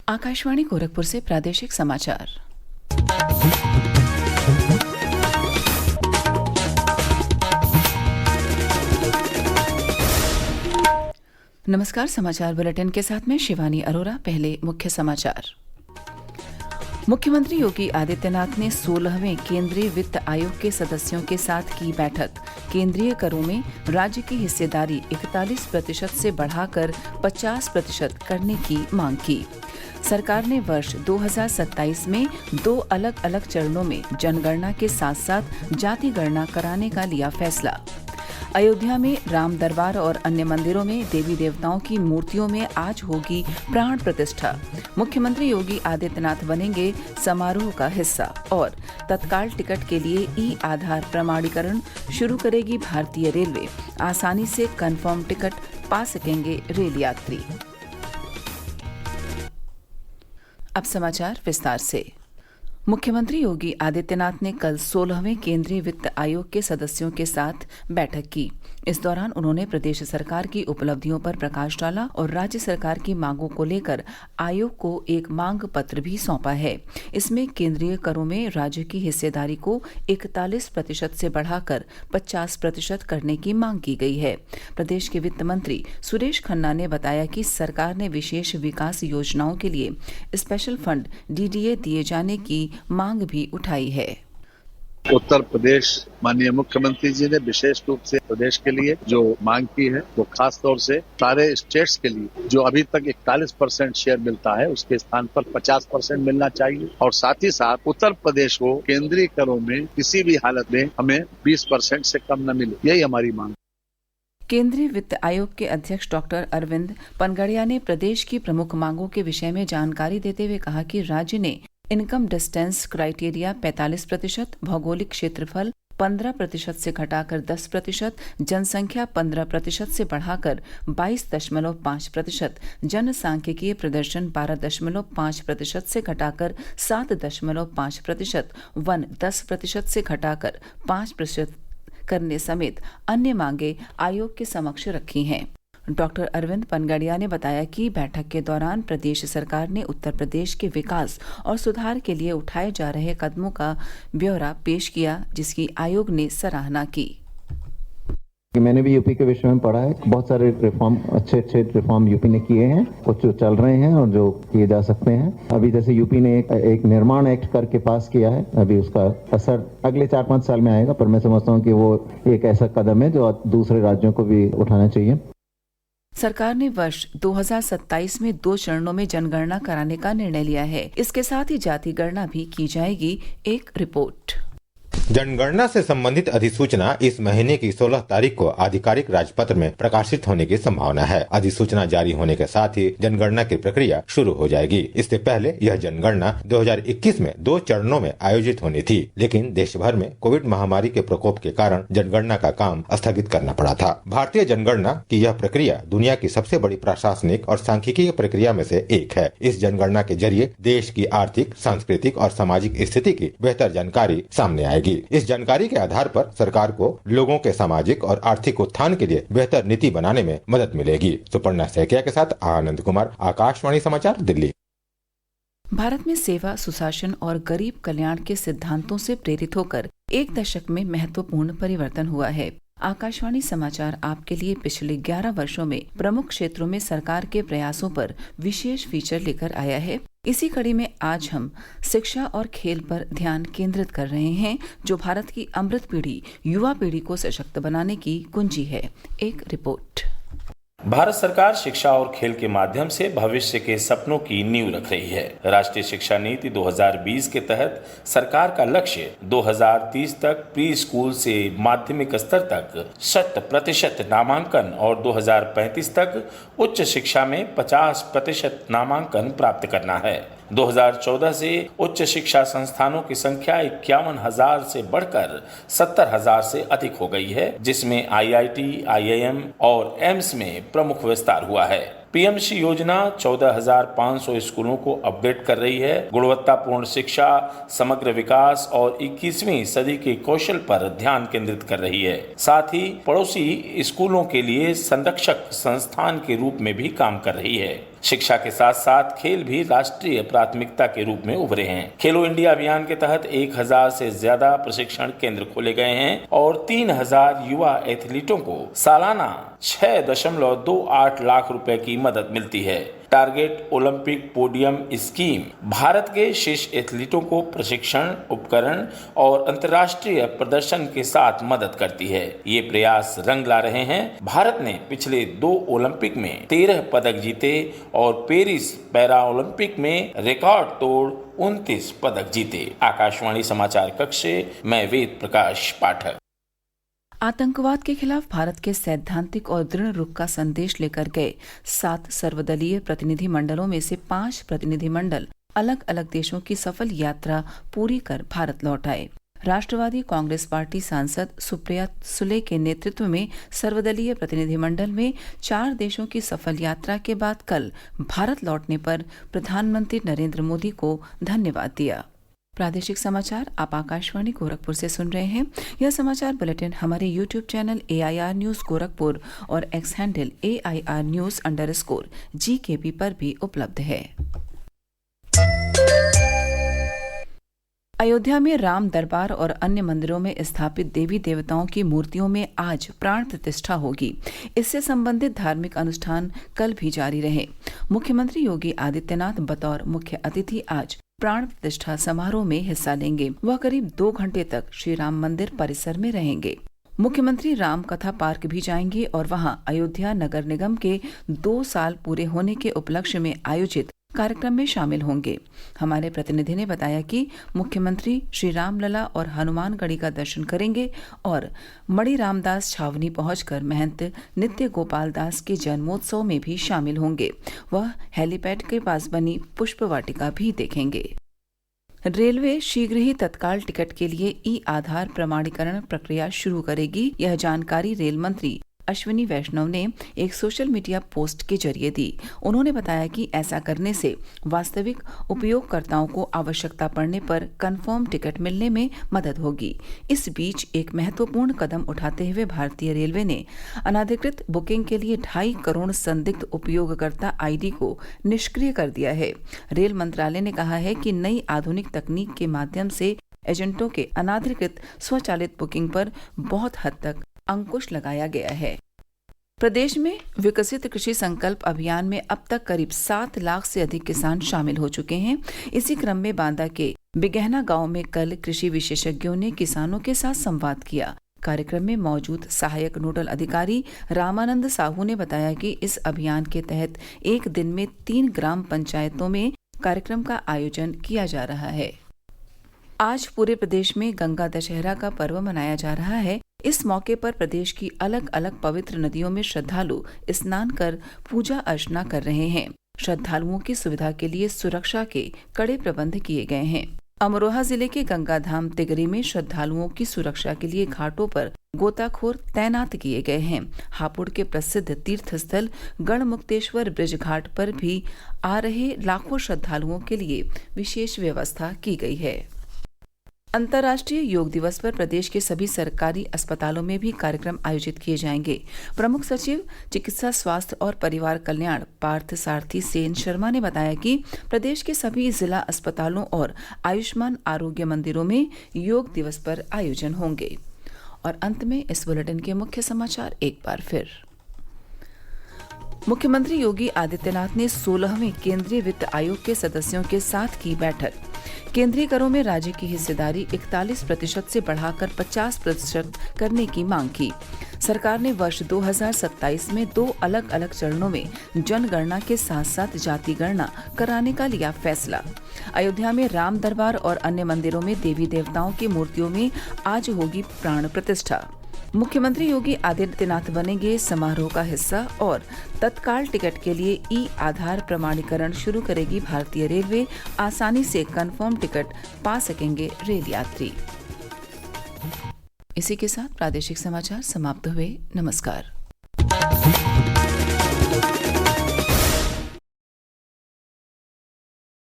आकाशवाणी गोरखपुर से प्रादेशिक समाचार। नमस्कार, समाचार बुलेटिन के साथ में शिवानी अरोरा। पहले मुख्य समाचार। मुख्यमंत्री योगी आदित्यनाथ ने 16वें केंद्रीय वित्त आयोग के सदस्यों के साथ की बैठक। केंद्रीय करों में राज्य की हिस्सेदारी 41% से बढ़ाकर 50% करने की मांग की। सरकार ने वर्ष 2027 में 2 अलग अलग चरणों में जनगणना के साथ साथ जाति गणना कराने का लिया फैसला। अयोध्या में राम दरबार और अन्य मंदिरों में देवी देवताओं की मूर्तियों में आज होगी प्राण प्रतिष्ठा। मुख्यमंत्री योगी आदित्यनाथ बनेंगे समारोह का हिस्सा। और तत्काल टिकट के लिए ई-आधार प्रमाणीकरण शुरू करेगी भारतीय रेलवे। आसानी से कन्फर्म टिकट पा सकेंगे रेल यात्री। अब समाचार विस्तार से। मुख्यमंत्री योगी आदित्यनाथ ने कल 16वें केंद्रीय वित्त आयोग के सदस्यों के साथ बैठक की। इस दौरान उन्होंने प्रदेश सरकार की उपलब्धियों पर प्रकाश डाला और राज्य सरकार की मांगों को लेकर आयोग को एक मांग पत्र भी सौंपा है। इसमें केंद्रीय करों में राज्य की हिस्सेदारी को 41% से बढ़ाकर 50% करने की मांग की गई है। प्रदेश के वित्त मंत्री सुरेश खन्ना ने बताया कि सरकार ने विशेष विकास योजनाओं के लिए स्पेशल फंड DDA दिए जाने की मांग भी उठाई है। उत्तर प्रदेश माननीय मुख्यमंत्री जी ने विशेष रूप से प्रदेश के लिए जो मांग की है वो खास तौर से सारे स्टेट्स के लिए जो अभी तक 41% शेयर मिलता है उसके स्थान पर 50% मिलना चाहिए और साथ ही साथ उत्तर प्रदेश को केंद्रीय करों में किसी भी हालत में हमें 20% से कम न मिले, यही हमारी मांग। केंद्रीय वित्त आयोग के अध्यक्ष डॉक्टर अरविंद पनगड़िया ने प्रदेश की प्रमुख मांगों के विषय में जानकारी देते हुए कहा कि राज्य ने इनकम डिस्टेंस क्राइटेरिया 45%, भौगोलिक क्षेत्रफल 15% से घटाकर 10%, जनसंख्या 15% से बढ़ाकर 22.5%, जनसांख्यिकीय प्रदर्शन 12.5% से घटाकर 7.5%, वन 10% से घटाकर 5% करने समेत अन्य मांगे आयोग के समक्ष रखी हैं। डॉक्टर अरविंद पनगड़िया ने बताया कि बैठक के दौरान प्रदेश सरकार ने उत्तर प्रदेश के विकास और सुधार के लिए उठाए जा रहे कदमों का ब्यौरा पेश किया, जिसकी आयोग ने सराहना की। मैंने भी यूपी के विषय में पढ़ा है। बहुत सारे रिफॉर्म, अच्छे रिफॉर्म यूपी ने किए हैं, कुछ जो चल रहे हैं और जो किए जा सकते हैं। अभी जैसे यूपी ने एक निर्माण एक्ट करके पास किया है, अभी उसका असर अगले 4-5 साल में आएगा, पर मैं समझता हूँ कि वो एक ऐसा कदम है जो दूसरे राज्यों को भी उठाना चाहिए। सरकार ने वर्ष 2027 में 2 चरणों में जनगणना कराने का निर्णय लिया है। इसके साथ ही जाति गणना भी की जाएगी। एक रिपोर्ट। जनगणना से संबंधित अधिसूचना इस महीने की 16 तारीख को आधिकारिक राजपत्र में प्रकाशित होने की संभावना है। अधिसूचना जारी होने के साथ ही जनगणना की प्रक्रिया शुरू हो जाएगी। इससे पहले यह जनगणना 2021 में 2 चरणों में आयोजित होनी थी, लेकिन देश भर में कोविड महामारी के प्रकोप के कारण जनगणना का काम स्थगित करना पड़ा था। भारतीय जनगणना की यह प्रक्रिया दुनिया की सबसे बड़ी प्रशासनिक और सांख्यिकीय प्रक्रिया में से एक है। इस जनगणना के जरिए देश की आर्थिक, सांस्कृतिक और सामाजिक स्थिति की बेहतर जानकारी सामने आएगी। इस जानकारी के आधार पर सरकार को लोगों के सामाजिक और आर्थिक उत्थान के लिए बेहतर नीति बनाने में मदद मिलेगी। सुपर्णा सैकिया के साथ आनंद कुमार, आकाशवाणी समाचार, दिल्ली। भारत में सेवा, सुशासन और गरीब कल्याण के सिद्धांतों से प्रेरित होकर एक दशक में महत्वपूर्ण परिवर्तन हुआ है। आकाशवाणी समाचार आपके लिए पिछले 11 वर्षों में प्रमुख क्षेत्रों में सरकार के प्रयासों पर विशेष फीचर लेकर आया है। इसी कड़ी में आज हम शिक्षा और खेल पर ध्यान केंद्रित कर रहे हैं, जो भारत की अमृत पीढ़ी, युवा पीढ़ी को सशक्त बनाने की कुंजी है। एक रिपोर्ट। भारत सरकार शिक्षा और खेल के माध्यम से भविष्य के सपनों की नींव रख रही है। राष्ट्रीय शिक्षा नीति 2020 के तहत सरकार का लक्ष्य 2030 तक प्री स्कूल से माध्यमिक स्तर तक 100% नामांकन और 2035 तक उच्च शिक्षा में 50% नामांकन प्राप्त करना है। 2014 से उच्च शिक्षा संस्थानों की संख्या 51,000 से बढ़कर 70,000 से अधिक हो गई है, जिसमें IIT, IIM और एम्स में प्रमुख विस्तार हुआ है। पीएमसी योजना 14,500 स्कूलों को अपग्रेड कर रही है। गुणवत्तापूर्ण शिक्षा, समग्र विकास और 21वीं सदी के कौशल पर ध्यान केंद्रित कर रही है। साथ ही पड़ोसी स्कूलों के लिए संरक्षक संस्थान के रूप में भी काम कर रही है। शिक्षा के साथ साथ खेल भी राष्ट्रीय प्राथमिकता के रूप में उभरे हैं। खेलो इंडिया अभियान के तहत 1,000 से ज्यादा प्रशिक्षण केंद्र खोले गए हैं और 3,000 युवा एथलीटों को सालाना 6.28 लाख रुपए की मदद मिलती है। Target Olympic podium scheme Bharat के शीर्ष एथलीटों को प्रशिक्षण, उपकरण और अंतर्राष्ट्रीय प्रदर्शन के साथ मदद करती है। ये प्रयास रंग ला रहे हैं। भारत ने पिछले 2 ओलंपिक में 13 पदक जीते और पेरिस पैरा ओलंपिक में रिकॉर्ड तोड़ 29 पदक जीते। आकाशवाणी समाचार कक्ष से मैं वेद प्रकाश पाठक। आतंकवाद के खिलाफ भारत के सैद्धांतिक और दृढ़ रुख का संदेश लेकर गए 7 सर्वदलीय प्रतिनिधि मंडलों में से 5 प्रतिनिधि मंडल अलग अलग देशों की सफल यात्रा पूरी कर भारत लौट आए। राष्ट्रवादी कांग्रेस पार्टी सांसद सुप्रिया सुले के नेतृत्व में सर्वदलीय प्रतिनिधिमंडल में 4 देशों की सफल यात्रा के बाद कल भारत लौटने पर प्रधानमंत्री नरेंद्र मोदी को धन्यवाद दिया। प्रादेशिक समाचार आप आकाशवाणी गोरखपुर से सुन रहे हैं। यह समाचार बुलेटिन हमारे YouTube channel AIR news Gorakhpur और एक्स हैंडल AIR न्यूज_GKP पर भी उपलब्ध है। अयोध्या में राम दरबार और अन्य मंदिरों में स्थापित देवी देवताओं की मूर्तियों में आज प्राण प्रतिष्ठा होगी। इससे संबंधित धार्मिक अनुष्ठान कल भी जारी रहे। मुख्यमंत्री योगी आदित्यनाथ बतौर मुख्य अतिथि आज प्राण प्रतिष्ठा समारोह में हिस्सा लेंगे। वह करीब 2 घंटे तक श्री राम मंदिर परिसर में रहेंगे। मुख्यमंत्री राम कथा पार्क भी जाएंगे और वहां अयोध्या नगर निगम के 2 साल पूरे होने के उपलक्ष्य में आयोजित कार्यक्रम में शामिल होंगे। हमारे प्रतिनिधि ने बताया कि मुख्यमंत्री श्री रामलला और हनुमानगढ़ी का दर्शन करेंगे और मणि रामदास छावनी पहुंचकर महंत नित्य गोपाल दास के जन्मोत्सव में भी शामिल होंगे। वह हेलीपैड के पास बनी पुष्प वाटिका भी देखेंगे। रेलवे शीघ्र ही तत्काल टिकट के लिए ई-आधार प्रमाणीकरण प्रक्रिया शुरू करेगी। यह जानकारी रेल मंत्री अश्विनी वैष्णव ने एक सोशल मीडिया पोस्ट के जरिए दी। उन्होंने बताया कि ऐसा करने से वास्तविक उपयोगकर्ताओं को आवश्यकता पड़ने पर कंफर्म टिकट मिलने में मदद होगी। इस बीच एक महत्वपूर्ण कदम उठाते हुए भारतीय रेलवे ने अनाधिकृत बुकिंग के लिए 2.5 करोड़ संदिग्ध उपयोगकर्ता आईडी को निष्क्रिय कर दिया है। रेल मंत्रालय ने कहा है कि नई आधुनिक तकनीक के माध्यम से एजेंटों के अनाधिकृत स्वचालित बुकिंग पर बहुत हद तक अंकुश लगाया गया है। प्रदेश में विकसित कृषि संकल्प अभियान में अब तक करीब 7 लाख से अधिक किसान शामिल हो चुके हैं। इसी क्रम में बांदा के बिगहना गांव में कल कृषि विशेषज्ञों ने किसानों के साथ संवाद किया। कार्यक्रम में मौजूद सहायक नोडल अधिकारी रामानंद साहू ने बताया कि इस अभियान के तहत एक दिन में 3 ग्राम पंचायतों में कार्यक्रम का आयोजन किया जा रहा है। आज पूरे प्रदेश में गंगा दशहरा का पर्व मनाया जा रहा है। इस मौके पर प्रदेश की अलग अलग पवित्र नदियों में श्रद्धालु स्नान कर पूजा अर्चना कर रहे हैं। श्रद्धालुओं की सुविधा के लिए सुरक्षा के कड़े प्रबंध किए गए हैं। अमरोहा जिले के गंगाधाम तिगरी में श्रद्धालुओं की सुरक्षा के लिए घाटों पर गोताखोर तैनात किए गए हैं। हापुड़ के प्रसिद्ध तीर्थस्थल गढ़मुक्तेश्वर ब्रिज घाट पर भी आ रहे लाखों श्रद्धालुओं के लिए विशेष व्यवस्था की गई है। अंतर्राष्ट्रीय योग दिवस पर प्रदेश के सभी सरकारी अस्पतालों में भी कार्यक्रम आयोजित किए जाएंगे। प्रमुख सचिव चिकित्सा स्वास्थ्य और परिवार कल्याण पार्थ सारथी सेन शर्मा ने बताया कि प्रदेश के सभी जिला अस्पतालों और आयुष्मान आरोग्य मंदिरों में योग दिवस पर आयोजन होंगे। और अंत में इस बुलेटिन के मुख्य समाचार एक बार फिर। मुख्यमंत्री योगी आदित्यनाथ ने 16वें केंद्रीय वित्त आयोग के सदस्यों के साथ की बैठक। केंद्रीय करों में राज्य की हिस्सेदारी 41% से बढ़ाकर 50% करने की मांग की। सरकार ने वर्ष 2027 में 2 अलग अलग चरणों में जनगणना के साथ साथ जाति गणना कराने का लिया फैसला। अयोध्या में राम दरबार और अन्य मंदिरों में देवी देवताओं की मूर्तियों में आज होगी प्राण प्रतिष्ठा। मुख्यमंत्री योगी आदित्यनाथ बनेंगे समारोह का हिस्सा और तत्काल टिकट के लिए ई-आधार प्रमाणीकरण शुरू करेगी भारतीय रेलवे। आसानी से कंफर्म टिकट पा सकेंगे रेल यात्री। इसी के साथ प्रादेशिक समाचार समाप्त हुए। नमस्कार।